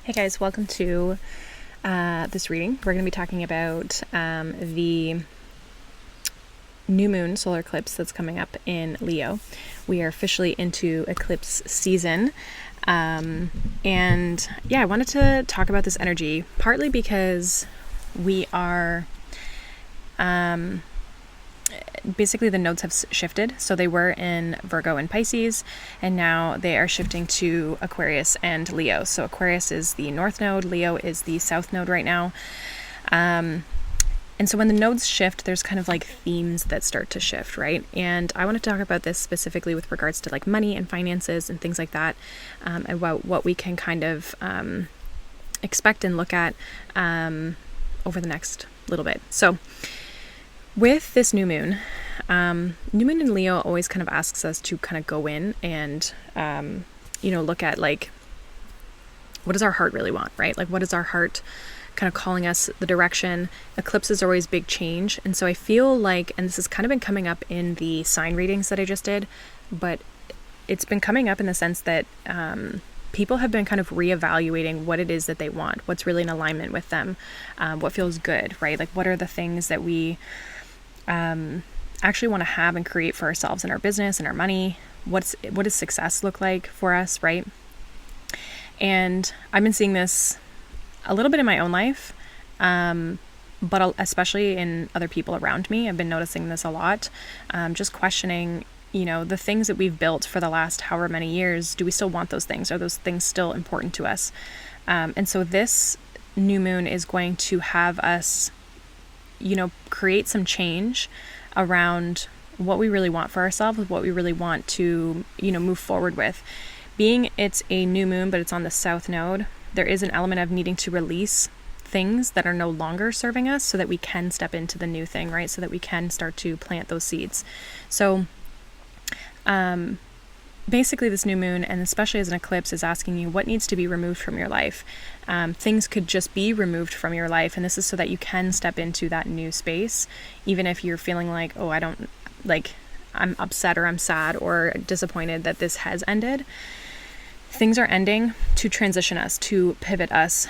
Hey guys, welcome to this reading. We're going to be talking about the new moon solar eclipse that's coming up in Leo. We are officially into eclipse season. I wanted to talk about this energy partly because we are basically the nodes have shifted. So they were in Virgo and Pisces, and now they are shifting to Aquarius and Leo. So Aquarius is the north node, Leo is the south node right now. And so when the nodes shift, there's kind of like themes that start to shift, right? And I want to talk about this specifically with regards to like money and finances and things like that, about what we can kind of expect and look at over the next little bit. So with this new moon in Leo always kind of asks us to kind of go in and, look at like, what does our heart really want, right? Like, what is our heart kind of calling us the direction? Eclipses are always big change. And so I feel like, and this has kind of been coming up in the sign readings that I just did, but it's been coming up in the sense that people have been kind of reevaluating what it is that they want, what's really in alignment with them, what feels good, right? Like, what are the things that we actually want to have and create for ourselves in our business and our money? What does success look like for us, right? And I've been seeing this a little bit in my own life, but especially in other people around me. I've been noticing this a lot, just questioning, the things that we've built for the last however many years. Do we still want those things? Are those things still important to us? And so this new moon is going to have us create some change around what we really want for ourselves, what we really want to, move forward with. Being it's a new moon, but it's on the south node, there is an element of needing to release things that are no longer serving us so that we can step into the new thing, right? So that we can start to plant those seeds. So, basically this new moon, and especially as an eclipse, is asking you what needs to be removed from your life. Things could just be removed from your life, and this is so that you can step into that new space, even if you're feeling like, I'm upset or I'm sad or disappointed that this has ended. Things are ending to transition us, to pivot us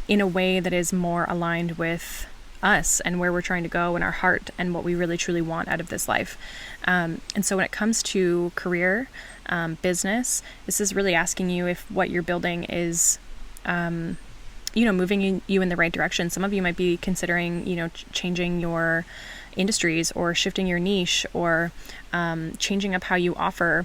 in a way that is more aligned with us and where we're trying to go in our heart and what we really truly want out of this life. And so when it comes to career, business, this is really asking you if what you're building is, moving you in the right direction. Some of you might be considering, changing your industries or shifting your niche or changing up how you offer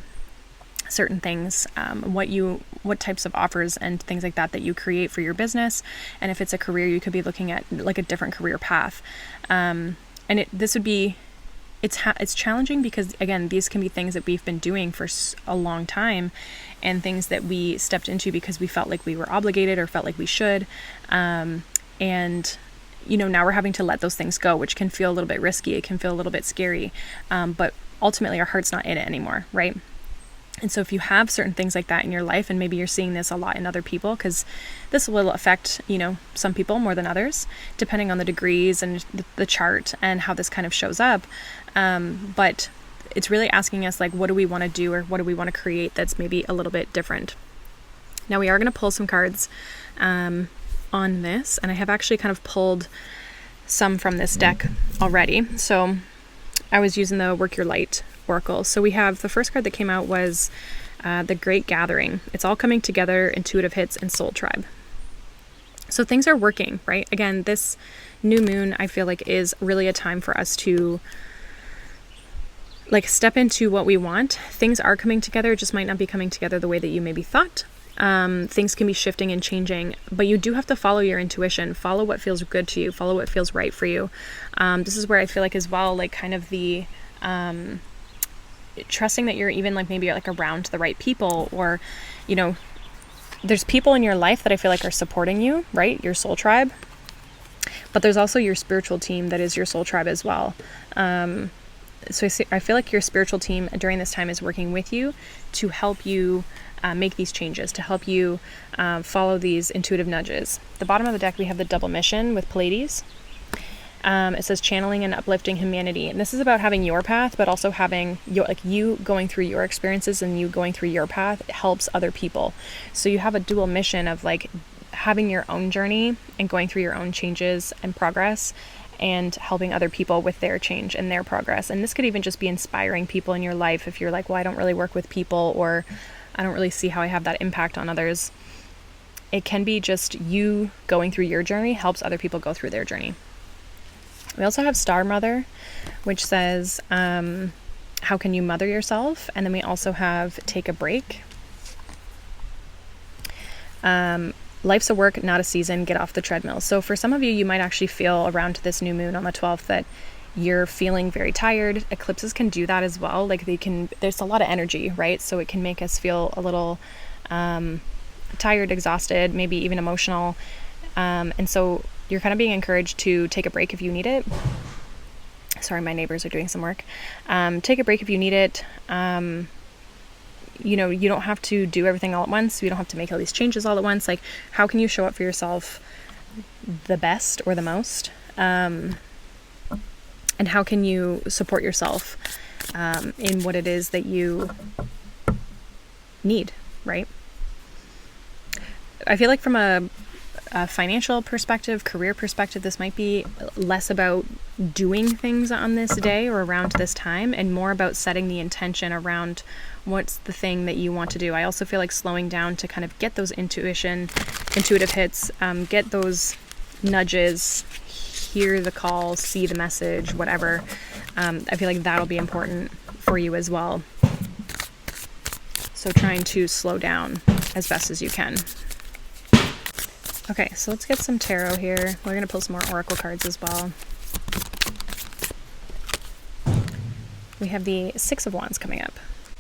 certain things, what types of offers and things like that you create for your business. And if it's a career, you could be looking at like a different career path. It's challenging because, again, these can be things that we've been doing for a long time and things that we stepped into because we felt like we were obligated or felt like we should. Now we're having to let those things go, which can feel a little bit risky. It can feel a little bit scary. But ultimately our heart's not in it anymore, right? And so if you have certain things like that in your life, and maybe you're seeing this a lot in other people, because this will affect, some people more than others, depending on the degrees and the chart and how this kind of shows up. But it's really asking us, like, what do we want to do or what do we want to create that's maybe a little bit different? Now we are going to pull some cards on this, and I have actually kind of pulled some from this deck already. So I was using the Work Your Light Oracle. So we have the first card that came out was the Great Gathering. It's all coming together, intuitive hits, and soul tribe. So things are working, right? Again, this new moon, I feel like, is really a time for us to like step into what we want. Things are coming together. It just might not be coming together the way that you maybe thought. Things can be shifting and changing, but you do have to follow your intuition, follow what feels good to you, follow what feels right for you. This is where I feel like as well, like kind of the trusting that you're even like maybe like around the right people, or there's people in your life that I feel like are supporting you, right? Your soul tribe, but there's also your spiritual team that is your soul tribe as well. So I feel like your spiritual team during this time is working with you to help you make these changes, to help you follow these intuitive nudges. The bottom of the deck, we have the double mission with Pleiades. It says channeling and uplifting humanity. And this is about having your path, but also having you going through your experiences and you going through your path helps other people. So you have a dual mission of like having your own journey and going through your own changes and progress, and helping other people with their change and their progress. And this could even just be inspiring people in your life. If you're like, well, I don't really work with people, or I don't really see how I have that impact on others. It can be just you going through your journey helps other people go through their journey. We also have Star Mother, which says, how can you mother yourself? And then we also have take a break. Life's a work, not a season. Get off the treadmill. So for some of you, you might actually feel around this new moon on the 12th that you're feeling very tired. Eclipses can do that as well. Like there's a lot of energy, right? So it can make us feel a little tired, exhausted, maybe even emotional. And so you're kind of being encouraged to take a break if you need it. Sorry, my neighbors are doing some work. Take a break if you need it. You don't have to do everything all at once. You don't have to make all these changes all at once. Like, how can you show up for yourself the best or the most? And how can you support yourself in what it is that you need, right? I feel like from a financial perspective, career perspective, this might be less about doing things on this day or around this time, and more about setting the intention around what's the thing that you want to do. I also feel like slowing down to kind of get those intuitive hits, get those nudges, hear the call, see the message, whatever. I feel like that'll be important for you as well. So trying to slow down as best as you can. Okay, so let's get some tarot here. We're going to pull some more oracle cards as well. We have the Six of Wands coming up.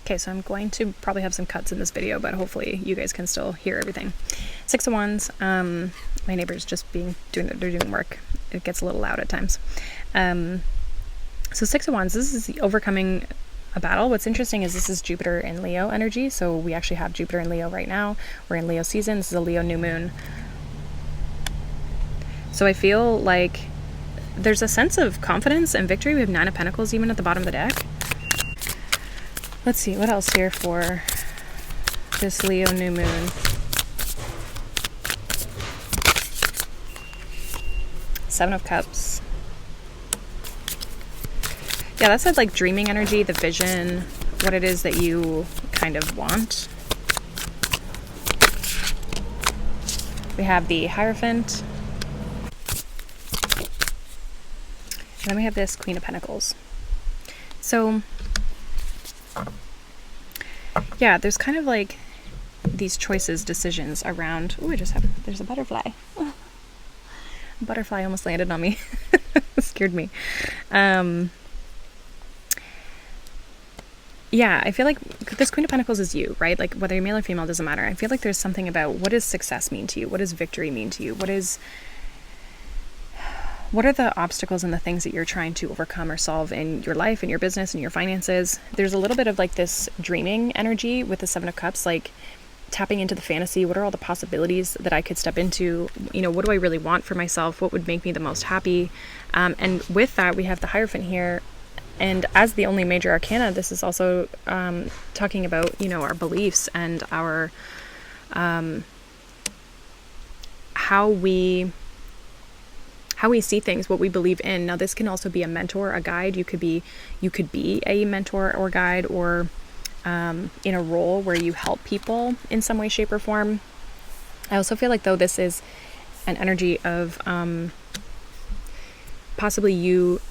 Okay, so I'm going to probably have some cuts in this video, but hopefully you guys can still hear everything. Six of Wands. My neighbor's just they're doing work. It gets a little loud at times. So Six of Wands, this is the overcoming a battle. What's interesting is this is Jupiter and Leo energy. So we actually have Jupiter and Leo right now. We're in Leo season. This is a Leo new moon. So I feel like there's a sense of confidence and victory. We have Nine of Pentacles even at the bottom of the deck. Let's see, what else here for this Leo new moon? Seven of Cups. Yeah, that's that like dreaming energy, the vision, what it is that you kind of want. We have the Hierophant. And then we have this Queen of Pentacles. So, yeah, there's kind of like these choices, decisions around... Oh, there's a butterfly. Oh, a butterfly almost landed on me. It scared me. Yeah, I feel like this Queen of Pentacles is you, right? Like whether you're male or female, doesn't matter. I feel like there's something about what does success mean to you? What does victory mean to you? What are the obstacles and the things that you're trying to overcome or solve in your life, in your business, in your finances? There's a little bit of like this dreaming energy with the Seven of Cups, like tapping into the fantasy. What are all the possibilities that I could step into? What do I really want for myself? What would make me the most happy? And with that, we have the Hierophant here. And as the only major arcana, this is also talking about, our beliefs and our how we see things, what we believe in. Now, this can also be a mentor, a guide. You could be a mentor or guide, or in a role where you help people in some way, shape, or form. I also feel like, though, this is an energy of possibly you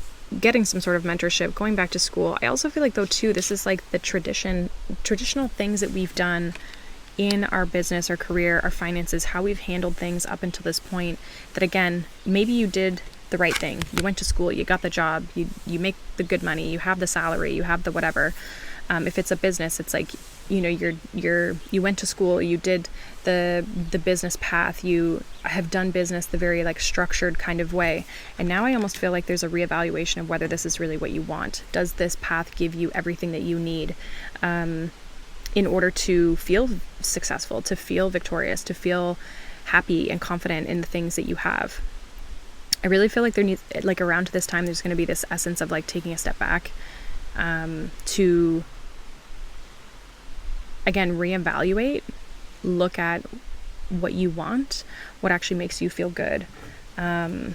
getting some sort of mentorship, going back to school. I also feel like, though, too, this is like the traditional things that we've done in our business, our career, our finances, how we've handled things up until this point, that again, maybe you did the right thing. You went to school, you got the job, you make the good money, you have the salary, you have the whatever. If it's a business, it's like, you went to school, you did the business path, you have done business the very like structured kind of way. And now I almost feel like there's a reevaluation of whether this is really what you want. Does this path give you everything that you need? In order to feel successful, to feel victorious, to feel happy and confident in the things that you have. I really feel like around this time, there's going to be this essence of like taking a step back to, again, reevaluate, look at what you want, what actually makes you feel good. And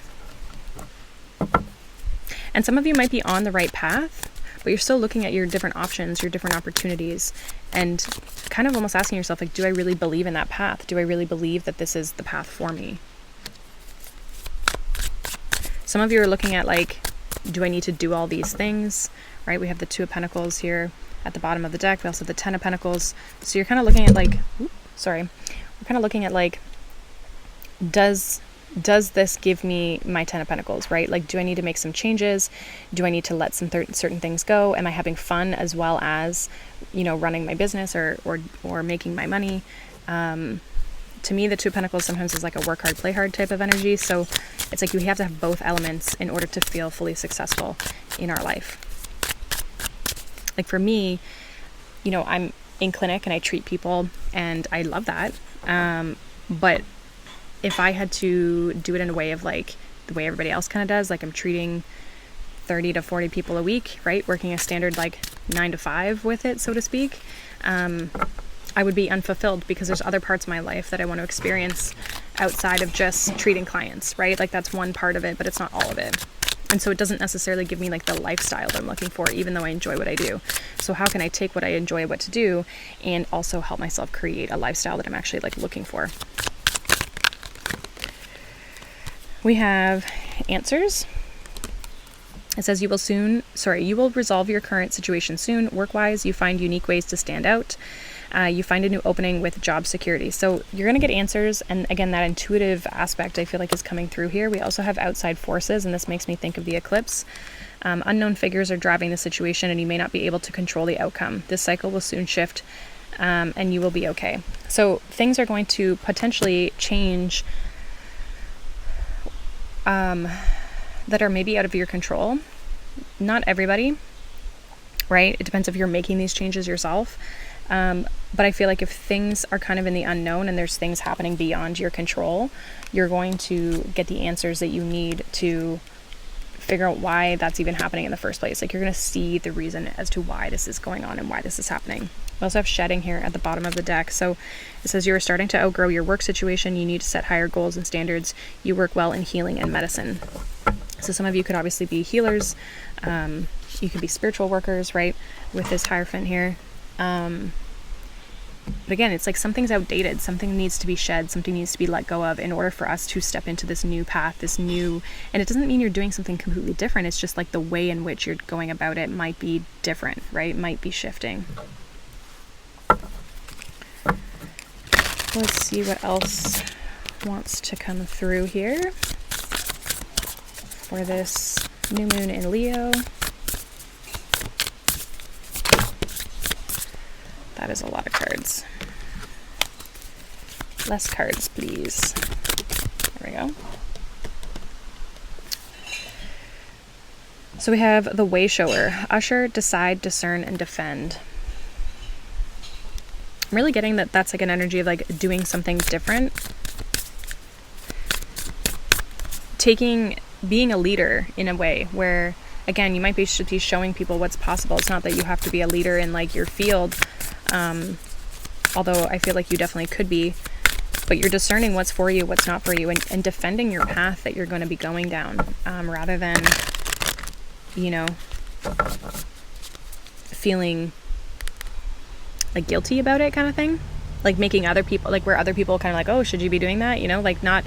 some of you might be on the right path, but you're still looking at your different options, your different opportunities, and kind of almost asking yourself, like, do I really believe in that path? Do I really believe that this is the path for me? Some of you are looking at, like, do I need to do all these things, right? We have the Two of Pentacles here at the bottom of the deck. We also have the Ten of Pentacles. So you're kind of looking at, like, we're kind of looking at, like, does this give me my Ten of Pentacles, right? Like, do I need to make some changes? Do I need to let some certain things go? Am I having fun as well as, you know, running my business or making my money? To me, the Two of Pentacles sometimes is like a work hard, play hard type of energy. So it's like you have to have both elements in order to feel fully successful in our life. Like for me, you know, I'm in clinic and I treat people and I love that. But if I had to do it in a way of like the way everybody else kind of does, like I'm treating 30 to 40 people a week, right? Working a standard like 9 to 5 with it, so to speak. I would be unfulfilled because there's other parts of my life that I want to experience outside of just treating clients, right? Like that's one part of it, but it's not all of it. And so it doesn't necessarily give me like the lifestyle that I'm looking for, even though I enjoy what I do. So how can I take what I enjoy what to do and also help myself create a lifestyle that I'm actually like looking for? We have answers. It says you will resolve your current situation soon. Work-wise, you find unique ways to stand out. You find a new opening with job security. So you're going to get answers. And again, that intuitive aspect I feel like is coming through here. We also have outside forces, and this makes me think of the eclipse. Unknown figures are driving the situation, and you may not be able to control the outcome. This cycle will soon shift, and you will be okay. So things are going to potentially change that are maybe out of your control. Not everybody, right? It depends if you're making these changes yourself. But I feel like if things are kind of in the unknown and there's things happening beyond your control, you're going to get the answers that you need to figure out why that's even happening in the first place. Like you're going to see the reason as to why this is going on and why this is happening. We also have shedding here at the bottom of the deck. So it says you are starting to outgrow your work situation. You need to set higher goals and standards. You work well in healing and medicine. So some of you could obviously be healers. You could be spiritual workers, right? With this Hierophant here. But again, it's like something's outdated. Something needs to be shed. Something needs to be let go of in order for us to step into this new path, and it doesn't mean you're doing something completely different. It's just like the way in which you're going about it might be different, right? Might be shifting. Let's see what else wants to come through here for this new moon in Leo. That is a lot of cards. Less cards, please. There we go. So we have the Way Shower. Usher, decide, discern, and defend. I'm really getting that that's like an energy of like doing something different. Being a leader in a way where, again, you might be showing people what's possible. It's not that you have to be a leader in like your field. Although I feel like you definitely could be, but you're discerning what's for you, what's not for you, and defending your path that you're going to be going down, rather than, you know, feeling like guilty about it kind of thing. Like making other people, like where other people kind of like, oh, should you be doing that? You know, like not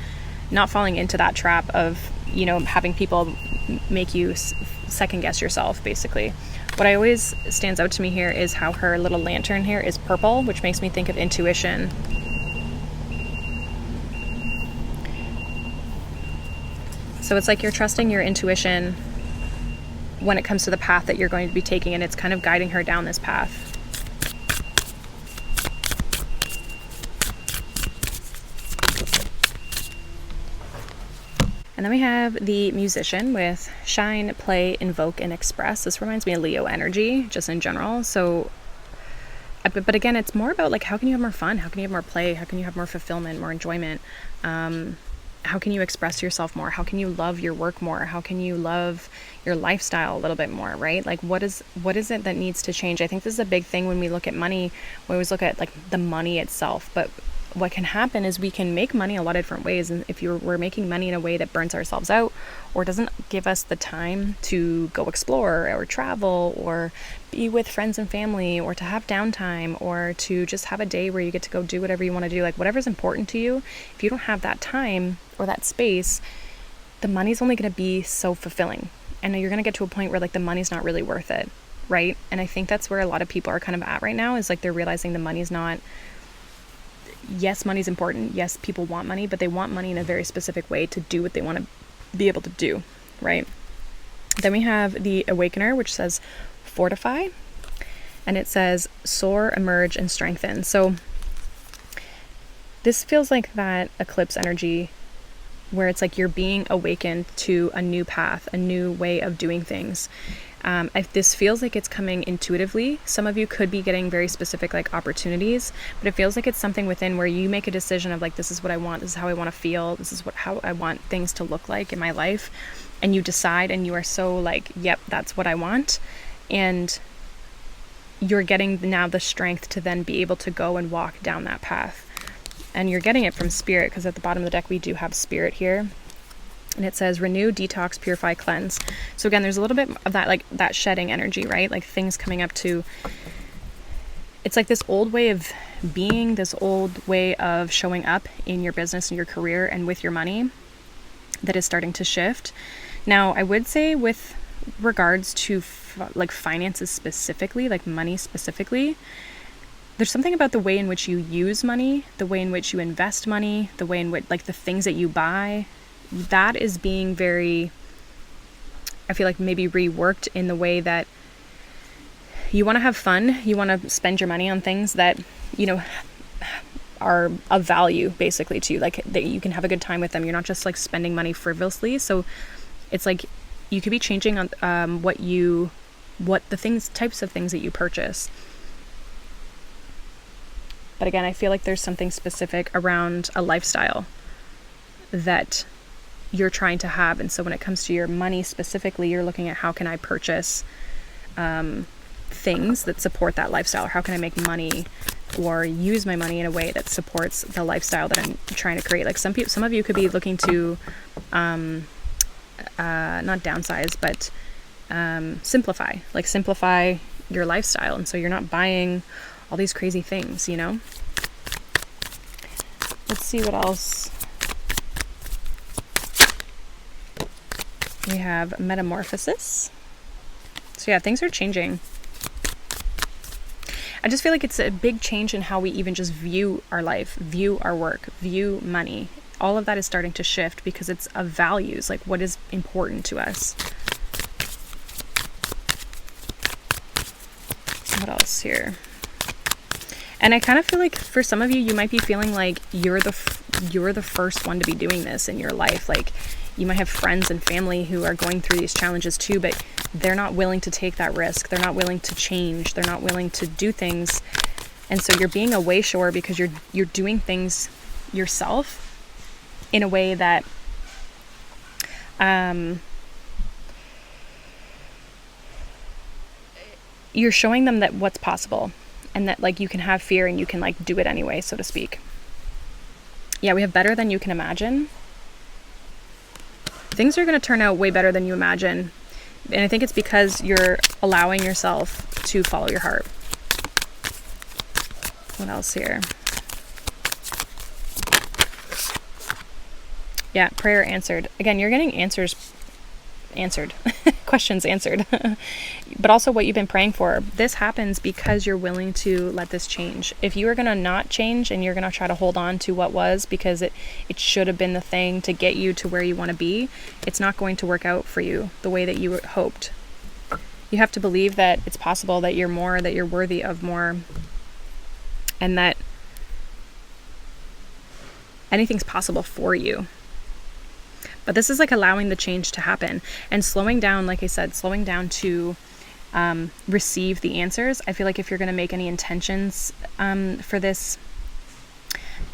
falling into that trap of, you know, having people make you second guess yourself, basically. What I always stands out to me here is how her little lantern here is purple, which makes me think of intuition. So it's like you're trusting your intuition when it comes to the path that you're going to be taking, and it's kind of guiding her down this path. And then we have the Musician with shine, play, invoke, and express. This reminds me of Leo energy, just in general. So, but again, it's more about like, how can you have more fun? How can you have more play? How can you have more fulfillment, more enjoyment? How can you express yourself more? How can you love your work more? How can you love your lifestyle a little bit more, right? Like what is it that needs to change? I think this is a big thing when we look at money. We always look at like the money itself, but what can happen is we can make money a lot of different ways. And if we're making money in a way that burns ourselves out or doesn't give us the time to go explore or travel or be with friends and family or to have downtime or to just have a day where you get to go do whatever you want to do, like whatever's important to you, if you don't have that time or that space, the money's only going to be so fulfilling. And you're going to get to a point where like the money's not really worth it, right? And I think that's where a lot of people are kind of at right now, is like they're realizing the money's not, yes, money's important. Yes, people want money, but they want money in a very specific way to do what they want to be able to do, right? Then we have the Awakener, which says fortify, and it says soar, emerge, and strengthen. So this feels like that eclipse energy where it's like you're being awakened to a new path, a new way of doing things. This feels like it's coming intuitively. Some of you could be getting very specific like opportunities, but it feels like it's something within where you make a decision of like, this is what I want, this is how I want to feel, this is how I want things to look like in my life. And you decide and you are so like, yep, that's what I want. And you're getting now the strength to then be able to go and walk down that path. And you're getting it from Spirit, because at the bottom of the deck we do have Spirit here. And it says renew, detox, purify, cleanse. So again, there's a little bit of that, like that shedding energy, right? Like things coming up to, it's like this old way of being, this old way of showing up in your business and your career and with your money that is starting to shift. Now, I would say with regards to like finances specifically, like money specifically, there's something about the way in which you use money, the way in which you invest money, the way in which like the things that you buy, that is being very, I feel like maybe reworked in the way that you want to have fun. You want to spend your money on things that, you know, are of value basically to you, like that you can have a good time with them. You're not just like spending money frivolously. So it's like you could be changing on what the things, types of things that you purchase. But again, I feel like there's something specific around a lifestyle that you're trying to have. And so when it comes to your money specifically, you're looking at how can I purchase things that support that lifestyle? Or how can I make money or use my money in a way that supports the lifestyle that I'm trying to create? Like some of you could be looking to not downsize, but simplify your lifestyle. And so you're not buying all these crazy things, you know? Let's see what else. We have metamorphosis. So yeah, things are changing. I just feel like it's a big change in how we even just view our life, view our work, view money. All of that is starting to shift because it's of values, like what is important to us. What else here? And I kind of feel like for some of you, you might be feeling like you're the first one to be doing this in your life. Like you might have friends and family who are going through these challenges too, but they're not willing to take that risk. They're not willing to change. They're not willing to do things. And so you're being a wayshower because you're doing things yourself in a way that you're showing them that what's possible. And that like you can have fear and you can like do it anyway, so to speak. Yeah, we have better than you can imagine. Things are going to turn out way better than you imagine. And I think it's because you're allowing yourself to follow your heart. What else here? Yeah, prayer answered. Again, you're getting answered. Questions answered. But also what you've been praying for. This happens because you're willing to let this change. If you are going to not change and you're going to try to hold on to what was because it should have been the thing to get you to where you want to be, it's not going to work out for you the way that you hoped. You have to believe that it's possible, that you're more, that you're worthy of more, and that anything's possible for you. But this is like allowing the change to happen and slowing down, like I said, slowing down to receive the answers. I feel like if you're going to make any intentions for this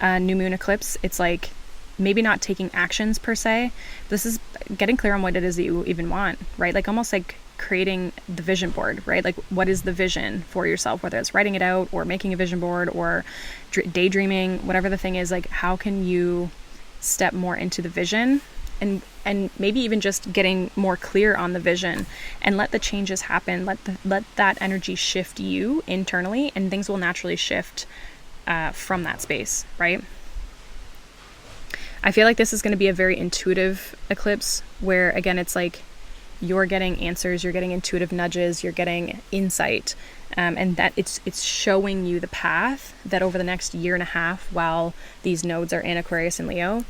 new moon eclipse, it's like maybe not taking actions per se. This is getting clear on what it is that you even want, right? Like almost like creating the vision board, right? Like, what is the vision for yourself, whether it's writing it out or making a vision board or daydreaming, whatever the thing is, like, how can you step more into the vision, and maybe even just getting more clear on the vision, and let the changes happen, let that energy shift you internally, and things will naturally shift from that space, right? I feel like this is going to be a very intuitive eclipse, where again, it's like you're getting answers, you're getting intuitive nudges, you're getting insight, and that it's showing you the path that over the next year and a half, while these nodes are in Aquarius and Leo,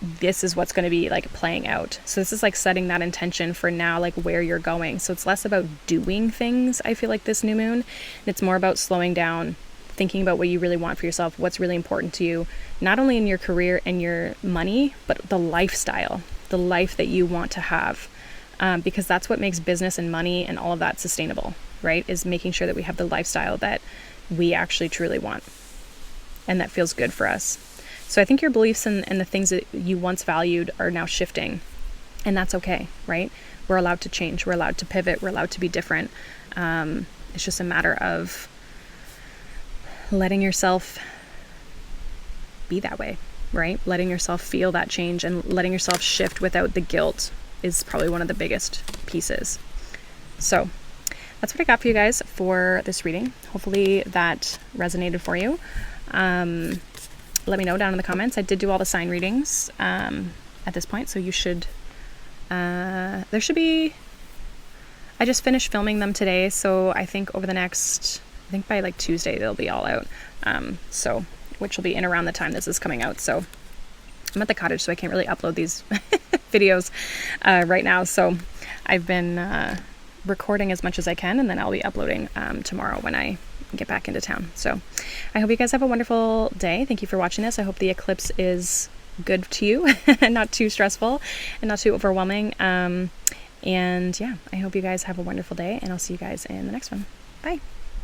this is what's going to be like playing out. So this is like setting that intention for now, like where you're going. So it's less about doing things, I feel like, this new moon, and it's more about slowing down, thinking about what you really want for yourself, what's really important to you, not only in your career and your money, but the lifestyle, the life that you want to have. Because that's what makes business and money and all of that sustainable, right? Is making sure that we have the lifestyle that we actually truly want and that feels good for us. So I think your beliefs and the things that you once valued are now shifting, and that's okay, right? We're allowed to change. We're allowed to pivot. We're allowed to be different. It's just a matter of letting yourself be that way, right? Letting yourself feel that change and letting yourself shift without the guilt is probably one of the biggest pieces. So that's what I got for you guys for this reading. Hopefully that resonated for you. Let me know down in the comments. I did do all the sign readings at this point, so you should, there should be, I just finished filming them today, so I think over the next, I think by like Tuesday they'll be all out, so, which will be in around the time this is coming out. So I'm at the cottage, so I can't really upload these videos right now, so I've been recording as much as I can, and then I'll be uploading tomorrow when I get back into town. So I hope you guys have a wonderful day. Thank you for watching this. I hope the eclipse is good to you and not too stressful and not too overwhelming. And yeah, I hope you guys have a wonderful day, and I'll see you guys in the next one. Bye.